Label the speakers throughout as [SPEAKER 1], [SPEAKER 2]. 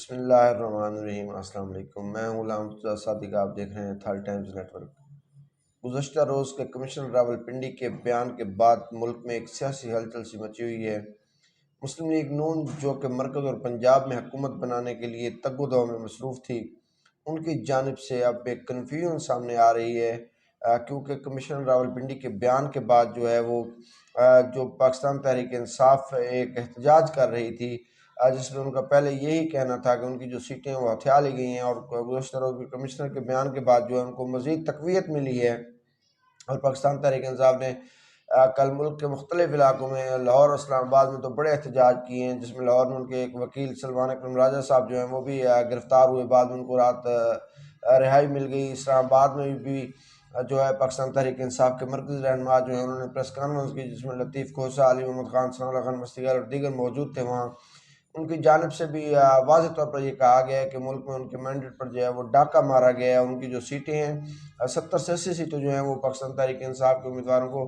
[SPEAKER 1] بسم اللہ الرحمن الرحیم۔ السلام علیکم، میں ہوں غلام صادق، آپ دیکھ رہے ہیں اتھارٹی ٹائمز نیٹ ورک۔ گزشتہ روز کے کمشنر راولپنڈی کے بیان کے بعد ملک میں ایک سیاسی ہلچل سی مچی ہوئی ہے۔ مسلم لیگ نون جو کہ مرکز اور پنجاب میں حکومت بنانے کے لیے تگ و دو میں مصروف تھی، ان کی جانب سے اب ایک کنفیوژن سامنے آ رہی ہے، کیونکہ کمشنر راولپنڈی کے بیان کے بعد جو ہے وہ جو پاکستان تحریک انصاف ایک احتجاج کر رہی تھی، جس میں ان کا پہلے یہی کہنا تھا کہ ان کی جو سیٹیں وہ ہتھیا لی گئی ہیں، اور گزشتہ روز کے کمشنر کے بیان کے بعد جو ہے ان کو مزید تقویت ملی ہے۔ اور پاکستان تحریک انصاف نے کل ملک کے مختلف علاقوں میں لاہور اور اسلام آباد میں تو بڑے احتجاج کیے ہیں، جس میں لاہور میں ان کے ایک وکیل سلمان اکرم راجہ صاحب جو ہیں وہ بھی گرفتار ہوئے، بعد میں ان کو رات رہائی مل گئی۔ اسلام آباد میں بھی جو ہے پاکستان تحریک انصاف کے مرکزی رہنما جو ہیں انہوں نے پریس کانفرنس کی، جس میں لطیف کھوسہ، علی محمد خان، ثناء اللہ خان مستگل اور دیگر موجود تھے۔ وہاں ان کی جانب سے بھی واضح طور پر یہ کہا گیا ہے کہ ملک میں ان کے مینڈیٹ پر جو ہے وہ ڈاکہ مارا گیا ہے۔ ان کی جو سیٹیں ہیں 70 سے 80 سیٹیں جو ہیں وہ پاکستان تحریک انصاف کے امیدواروں کو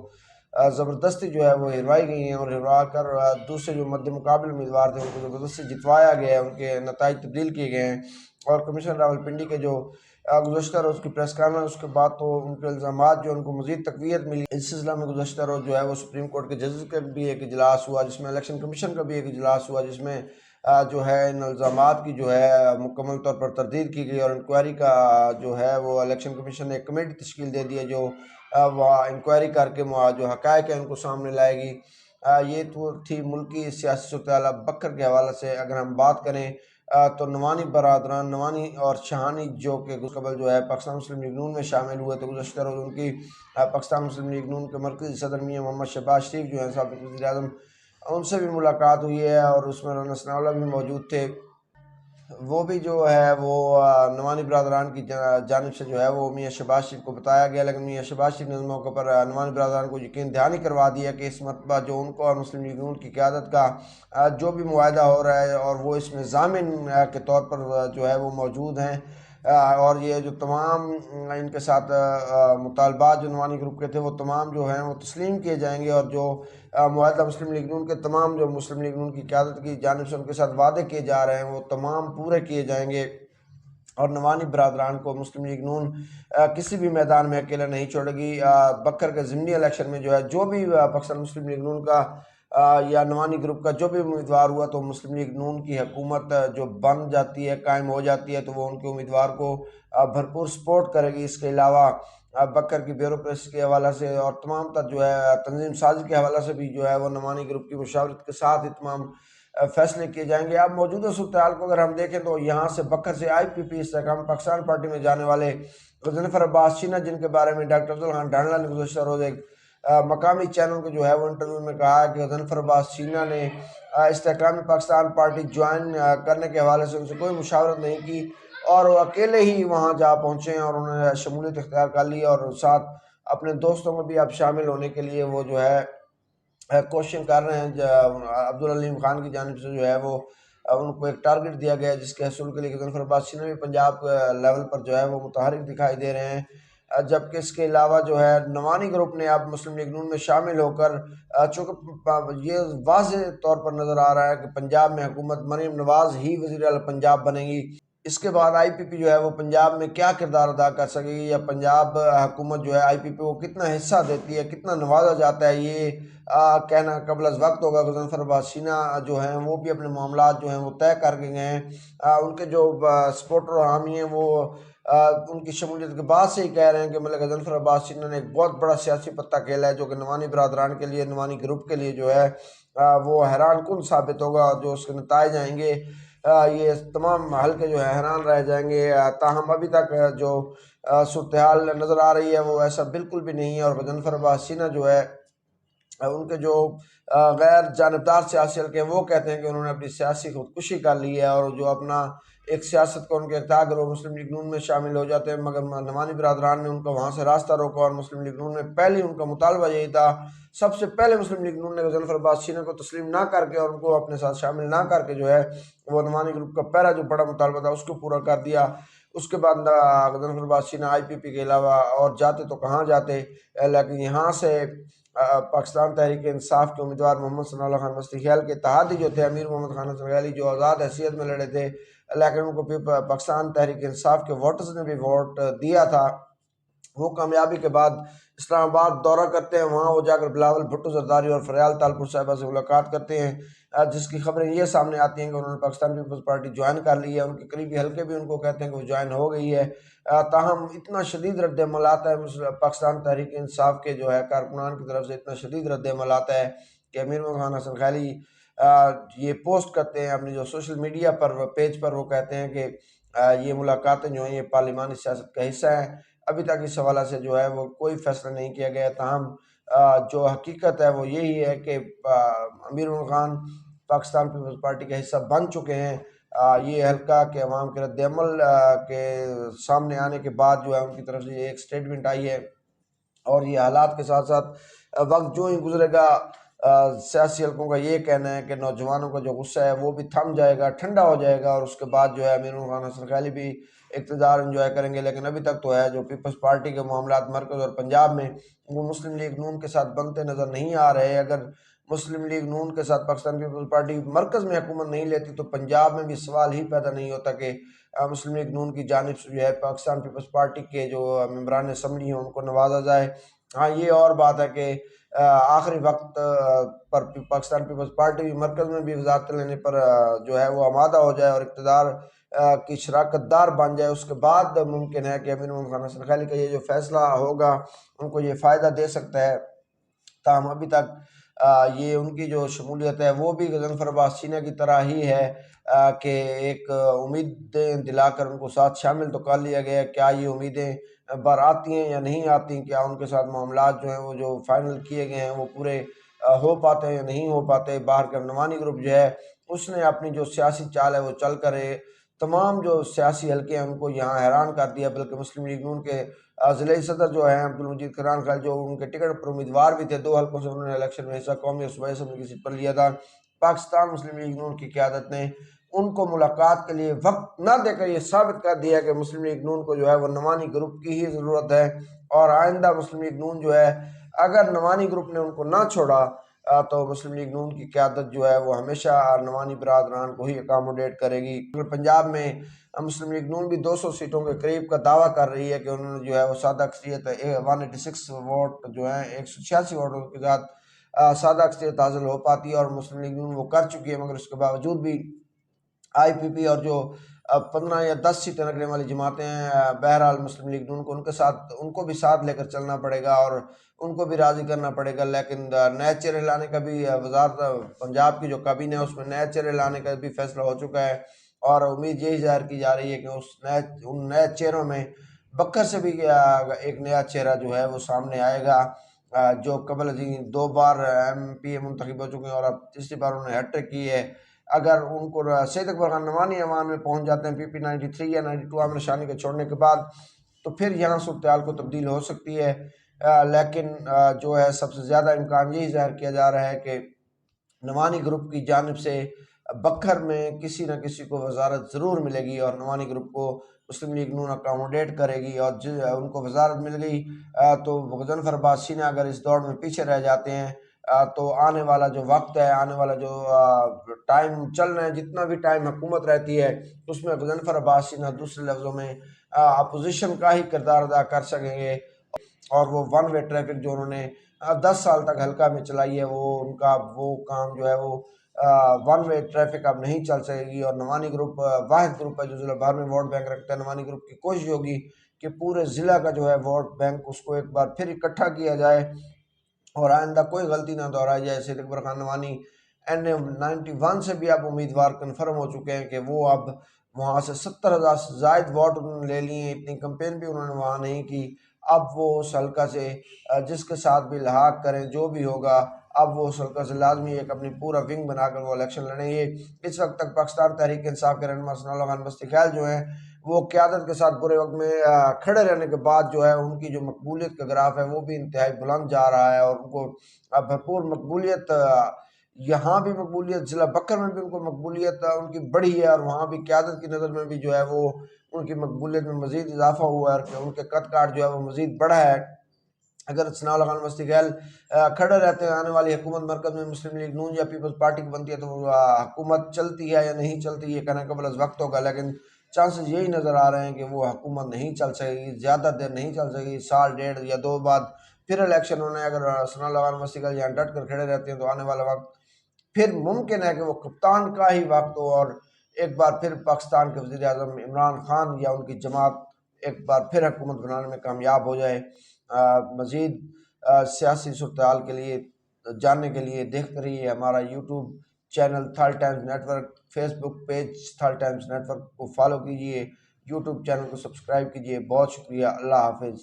[SPEAKER 1] زبردستی جو ہے وہ ہروائی گئی ہیں، اور ہروا کر دوسرے جو مد مقابل امیدوار تھے ان کو زبردستی جتوایا گیا ہے، ان کے نتائج تبدیل کیے گئے ہیں۔ اور کمشنر راولپنڈی کے جو گزشتہ روز کی پریس کانفرنس، اس کے بعد تو ان کے الزامات جو ان کو مزید تقویت ملی۔ اس سلسلہ میں گزشتہ روز جو ہے وہ سپریم کورٹ کے ججز کا بھی ایک اجلاس ہوا، جس میں الیکشن کمیشن کا بھی ایک اجلاس ہوا، جس میں جو ہے ان الزامات کی جو ہے مکمل طور پر تردید کی گئی، اور انکوائری کا جو ہے وہ الیکشن کمیشن نے ایک کمیٹی تشکیل دے دی ہے جو وہ انکوائری کر کے جو حقائق ہیں ان کو سامنے لائے گی۔ یہ تو تھی ملکی سیاسی صورتحال۔ بکر کے حوالے سے اگر ہم بات کریں تو نوانی برادران، نوانی اور شہانی جو کہ قبل جو ہے پاکستان مسلم لیگ نون میں شامل ہوئے، تو گزشتہ روز ان کی پاکستان مسلم لیگ نون کے مرکزی صدر میاں محمد شہباز شریف جو ہیں سابق وزیر اعظم، ان سے بھی ملاقات ہوئی ہے، اور اس میں رانا ثناء اللہ بھی موجود تھے۔ وہ بھی جو ہے وہ نوانی برادران کی جانب سے جو ہے وہ میاں شہباز شریف کو بتایا گیا، لیکن میاں شہباز شریف نے اس موقع پر نوانی برادران کو یقین دہانی کروا دیا کہ اس مرتبہ جو ان کو اور مسلم لیگ نون کی قیادت کا جو بھی معاہدہ ہو رہا ہے، اور وہ اس میں ضامن کے طور پر جو ہے وہ موجود ہیں، اور یہ جو تمام ان کے ساتھ مطالبات جو نوانی گروپ کے تھے وہ تمام جو ہیں وہ تسلیم کیے جائیں گے، اور جو معاہدہ مسلم لیگ نون کے تمام جو مسلم لیگ نون کی قیادت کی جانب سے ان کے ساتھ وعدے کیے جا رہے ہیں وہ تمام پورے کیے جائیں گے۔ اور نوانی برادران کو مسلم لیگ نون کسی بھی میدان میں اکیلا نہیں چھوڑے گی۔ بکر کے ضمنی الیکشن میں جو ہے جو بھی پاکستان مسلم لیگ نون کا یا نوانی گروپ کا جو بھی امیدوار ہوا، تو مسلم لیگ نون کی حکومت جو بن جاتی ہے، قائم ہو جاتی ہے، تو وہ ان کے امیدوار کو بھرپور سپورٹ کرے گی۔ اس کے علاوہ بکر کی بیوروکریسی کے حوالے سے اور تمام تر جو ہے تنظیم سازی کے حوالے سے بھی جو ہے وہ نوانی گروپ کی مشاورت کے ساتھ تمام فیصلے کیے جائیں گے۔ اب موجودہ صورتحال کو اگر ہم دیکھیں تو یہاں سے بکر سے آئی پی پی استحکام پاکستان پارٹی میں جانے والے غضنفر عباس چینہ، جن کے بارے میں ڈاکٹر افضل خان ڈھانڈلہ نے گزشتہ روز ایک مقامی چینل کو جو ہے وہ انٹرویو میں کہا کہ غضنفر عباس چینہ نے استحکام پاکستان پارٹی جوائن کرنے کے حوالے سے ان سے کوئی مشاورت نہیں کی، اور وہ اکیلے ہی وہاں جا پہنچے ہیں اور انہوں نے شمولیت اختیار کر لی، اور ساتھ اپنے دوستوں کو بھی اب شامل ہونے کے لیے وہ جو ہے کوششیں کر رہے ہیں۔ عبدالعلیم خان کی جانب سے جو ہے وہ ان کو ایک ٹارگٹ دیا گیا ہے، جس کے حصول کے لیے غضنفر عباس چینہ بھی پنجاب لیول پر جو ہے وہ متحرک دکھائی دے رہے ہیں۔ جبکہ اس کے علاوہ جو ہے نوانی گروپ نے اب مسلم لیگ نون میں شامل ہو کر چونکہ یہ واضح طور پر نظر آ رہا ہے کہ پنجاب میں حکومت مریم نواز ہی وزیر اعلیٰ پنجاب بنے گی، اس کے بعد آئی پی پی جو ہے وہ پنجاب میں کیا کردار ادا کر سکے گی، یا پنجاب حکومت جو ہے آئی پی پی کو کتنا حصہ دیتی ہے، کتنا نوازا جاتا ہے، یہ کہنا قبل از وقت ہوگا۔ غضنفر عباس چینہ جو ہیں وہ بھی اپنے معاملات جو ہیں وہ طے کر کے گئے ہیں۔ ان کے جو سپورٹر اور حامی ہیں وہ ان کی شمولیت کے بعد سے ہی کہہ رہے ہیں کہ مطلب غضنفر عباس چینہ نے ایک بہت بڑا سیاسی پتہ کھیلا ہے، جو کہ نوانی برادران کے لیے، نوانی گروپ کے لیے جو ہے وہ حیران کن ثابت ہوگا، اور جو اس کے نتائج آئیں گے یہ تمام حلقے جو ہے حیران رہ جائیں گے۔ تاہم ابھی تک جو صورتحال نظر آ رہی ہے وہ ایسا بالکل بھی نہیں ہے، اور غضنفر عباس چینہ جو ہے ان کے جو غیر جانبدار سیاسی حلقے ہیں وہ کہتے ہیں کہ انہوں نے اپنی سیاسی خودکشی کر لی ہے، اور جو اپنا ایک سیاست کو ان کے اختیار وہ مسلم لیگ نون میں شامل ہو جاتے ہیں، مگر نوانی برادران نے ان کو وہاں سے راستہ روکا، اور مسلم لیگ نون میں پہلے ان کا مطالبہ یہی تھا، سب سے پہلے مسلم لیگ نون نے غضنفر عباس چینہ کو تسلیم نہ کر کے اور ان کو اپنے ساتھ شامل نہ کر کے جو ہے وہ نوانی گروپ کا پہلا جو بڑا مطالبہ تھا اس کو پورا کر دیا۔ اس کے بعد غضنفر عباس چینہ آئی پی پی کے علاوہ اور جاتے تو کہاں جاتے، لیکن یہاں سے پاکستان تحریک انصاف کے امیدوار محمد ثناء اللہ خان مستگل کے اتحادی جو تھے، امیر محمد خان سنگالی، جو آزاد حیثیت میں لڑے تھے، لیکن ان کو پاکستان تحریک انصاف کے ووٹرز نے بھی ووٹ دیا تھا۔ وہ کامیابی کے بعد اسلام آباد دورہ کرتے ہیں، وہاں وہ جا کر بلاول بھٹو زرداری اور فریال تالپور صاحبہ سے ملاقات کرتے ہیں، جس کی خبریں یہ سامنے آتی ہیں کہ انہوں نے پاکستان پیپلز پارٹی جوائن کر لی ہے۔ ان کے قریبی حلقے بھی ان کو کہتے ہیں کہ وہ جوائن ہو گئی ہے، تاہم اتنا شدید رد عمل آتا ہے پاکستان تحریک انصاف کے جو ہے کارکنان کی طرف سے، اتنا شدید رد عمل آتا ہے کہ امیر محمد خان حسن خیلی یہ پوسٹ کرتے ہیں اپنی جو سوشل میڈیا پر پیج پر، وہ کہتے ہیں کہ یہ ملاقاتیں جو ہیں یہ پارلیمانی سیاست کا حصہ ہیں۔ ابھی تک اس حوالے سے جو ہے وہ کوئی فیصلہ نہیں کیا گیا، تاہم جو حقیقت ہے وہ یہی ہے کہ امیر محمد خان پاکستان پیپلز پارٹی کا حصہ بن چکے ہیں۔ یہ حلقہ کے عوام کے رد عمل کے سامنے آنے کے بعد جو ہے ان کی طرف سے ایک سٹیٹمنٹ آئی ہے، اور یہ حالات کے ساتھ ساتھ وقت جو ہی گزرے گا سیاسی حلقوں کا یہ کہنا ہے کہ نوجوانوں کا جو غصہ ہے وہ بھی تھم جائے گا، ٹھنڈا ہو جائے گا، اور اس کے بعد جو ہے امیر محمد خان حسن خیلی بھی اقتدار انجوائے کریں گے۔ لیکن ابھی تک تو ہے جو پیپلز پارٹی کے معاملات مرکز اور پنجاب میں وہ مسلم لیگ نون کے ساتھ بنتے نظر نہیں آ رہے۔ اگر مسلم لیگ نون کے ساتھ پاکستان پیپلز پارٹی مرکز میں حکومت نہیں لیتی تو پنجاب میں بھی سوال ہی پیدا نہیں ہوتا کہ مسلم لیگ نون کی جانب سے جو ہے پاکستان پیپلز پارٹی کے جو ممبران اسمبلی ہیں ان کو نوازا جائے۔ ہاں یہ اور بات ہے کہ آخری وقت پر پاکستان پیپلز پارٹی مرکز میں بھی وزارت لینے پر جو ہے وہ آمادہ ہو جائے اور اقتدار کی شراکت دار بن جائے، اس کے بعد ممکن ہے کہ امیر محمد خان حسن خیلی کا یہ جو فیصلہ ہوگا ان کو یہ فائدہ دے سکتا ہے۔ تاہم ابھی تک یہ ان کی جو شمولیت ہے وہ بھی غضنفر عباس چینہ کی طرح ہی ہے کہ ایک امیدیں دلا کر ان کو ساتھ شامل تو کر لیا گیا ہے۔ کیا یہ امیدیں بر آتی ہیں یا نہیں آتی، کیا ان کے ساتھ معاملات جو ہیں وہ جو فائنل کیے گئے ہیں وہ پورے ہو پاتے ہیں یا نہیں ہو پاتے۔ باہر کا نوانی گروپ جو ہے اس نے اپنی جو سیاسی چال ہے وہ چل کر تمام جو سیاسی حلقے ہیں ان کو یہاں حیران کر دیا، بلکہ مسلم لیگ نون کے ضلعی صدر جو ہیں عبدالمجید کران خیل جو ان کے ٹکٹ پر امیدوار بھی تھے، 2 حلقوں سے انہوں نے الیکشن میں حصہ قومی اور صوبائی اسمبلی کی سیٹ پر لیا تھا۔ پاکستان مسلم لیگ نون کی قیادت نے ان کو ملاقات کے لیے وقت نہ دے کر یہ ثابت کر دیا کہ مسلم لیگ نون کو جو ہے وہ نوانی گروپ کی ہی ضرورت ہے، اور آئندہ مسلم لیگ نون جو ہے اگر نوانی گروپ نے ان کو نہ چھوڑا تو مسلم لیگ نون کی قیادت جو ہے وہ ہمیشہ نوانی برادران کو ہی اکاموڈیٹ کرے گی۔ پنجاب میں مسلم لیگ نون بھی 200 سیٹوں کے قریب کا دعویٰ کر رہی ہے کہ انہوں نے جو ہے وہ سادہ اکثریت 186 ووٹ جو ہیں 186 ووٹوں کے ساتھ سادہ اکثریت حاصل ہو پاتی ہے، اور مسلم لیگ نون وہ کر چکی ہے، مگر اس کے باوجود بھی آئی پی پی اور جو 15 یا 10 سیٹیں رکھنے والی جماعتیں ہیں، بہرحال مسلم لیگ نون کو ان کو بھی ساتھ لے کر چلنا پڑے گا اور ان کو بھی راضی کرنا پڑے گا۔ لیکن نئے چہرے لانے کا بھی وزارت پنجاب کی جو کابینہ ہے اس میں نئے چہرے لانے کا بھی فیصلہ ہو چکا ہے، اور امید یہی ظاہر کی جا رہی ہے کہ ان نئے چہروں میں بکر سے بھی ایک نیا چہرہ جو ہے وہ سامنے آئے گا، جو قبل ازیں 2 بار ایم پی اے منتخب ہو چکے ہیں اور اب تیسری بار انہوں نے ہیٹرک کی ہے۔ اگر ان کو سید اکبر خان نوانی ایوان میں پہنچ جاتے ہیں پی 93 یا 92 عامر شانی کے چھوڑنے کے بعد، تو پھر یہاں صورتحال کو تبدیل ہو سکتی ہے۔ لیکن جو ہے سب سے زیادہ امکان یہی ظاہر کیا جا رہا ہے کہ نوانی گروپ کی جانب سے بکھر میں کسی نہ کسی کو وزارت ضرور ملے گی، اور نوانی گروپ کو مسلم لیگ نون اکاموڈیٹ کرے گی، اور ان کو وزارت مل گئی تو غضنفر عباس چینہ اگر اس دوڑ میں پیچھے رہ جاتے ہیں تو آنے والا جو وقت ہے، آنے والا جو ٹائم چل رہا ہے، جتنا بھی ٹائم حکومت رہتی ہے اس میں غضنفر عباس چینہ دوسرے لفظوں میں اپوزیشن کا ہی کردار ادا کر سکیں گے، اور وہ ون وے ٹریفک جو انہوں نے 10 سال تک حلقہ میں چلائی ہے وہ ان کا وہ کام جو ہے وہ ون وے ٹریفک اب نہیں چل سکے گی۔ اور نوانی گروپ واحد گروپ ہے جو ضلع بھر میں ووٹ بینک رکھتا ہے۔ نوانی گروپ کی کوشش ہوگی کہ پورے ضلع کا جو ہے ووٹ بینک اس کو ایک بار پھر اکٹھا کیا جائے اور آئندہ کوئی غلطی نہ دہرائی جائے۔ سید اکبر خان نوانی NM91 سے بھی اب امیدوار کنفرم ہو چکے ہیں کہ وہ اب وہاں سے 70,000 سے زائد ووٹ انہوں نے لے لیے ہیں، اتنی کمپین بھی انہوں نے وہاں نہیں کی۔ اب وہ اس حلقہ سے جس کے ساتھ بھی لحاق کریں جو بھی ہوگا، اب وہ اس حلقہ سے لازمی ایک اپنی پورا ونگ بنا کر وہ الیکشن لڑیں گے۔ اس وقت تک پاکستان تحریک انصاف کے رہنما ثناء اللہ خان بستی خیل جو ہیں وہ قیادت کے ساتھ برے وقت میں کھڑے رہنے کے بعد جو ہے ان کی جو مقبولیت کا گراف ہے وہ بھی انتہائی بلند جا رہا ہے، اور ان کو بھرپور مقبولیت، یہاں بھی مقبولیت، ضلع بکر میں بھی ان کو مقبولیت ان کی بڑھی ہے، اور وہاں بھی قیادت کی نظر میں بھی جو ہے وہ ان کی مقبولیت میں مزید اضافہ ہوا ہے، کہ ان کے قد کاٹ جو ہے وہ مزید بڑھا ہے۔ اگر ثناء خان مستی خیل کھڑے رہتے ہیں آنے والی حکومت مرکز میں مسلم لیگ نون یا پیپلز پارٹی کی بنتی ہے تو حکومت چلتی ہے یا نہیں چلتی یہ کہنا قبل از وقت ہوگا، لیکن چانسز یہی نظر آ رہے ہیں کہ وہ حکومت نہیں چل سکے گی، زیادہ دیر نہیں چل سکے گی، سال ڈیڑھ یا دو بعد پھر الیکشن ہونا ہے۔ اگر ثناء خان مستی خیل یہاں ڈٹ کر کھڑے رہتے ہیں تو آنے والا وقت پھر ممکن ہے کہ وہ کپتان کا ہی وقت ہو اور ایک بار پھر پاکستان کے وزیر اعظم عمران خان یا ان کی جماعت ایک بار پھر حکومت بنانے میں کامیاب ہو جائے۔ مزید سیاسی صورتحال کے لیے جاننے کے لیے دیکھتے رہیے ہمارا YouTube channel Third Times Network, Facebook page Third Times Network کو فالو کیجیے، یوٹیوب چینل کو سبسکرائب کیجیے۔ بہت شکریہ، اللہ حافظ۔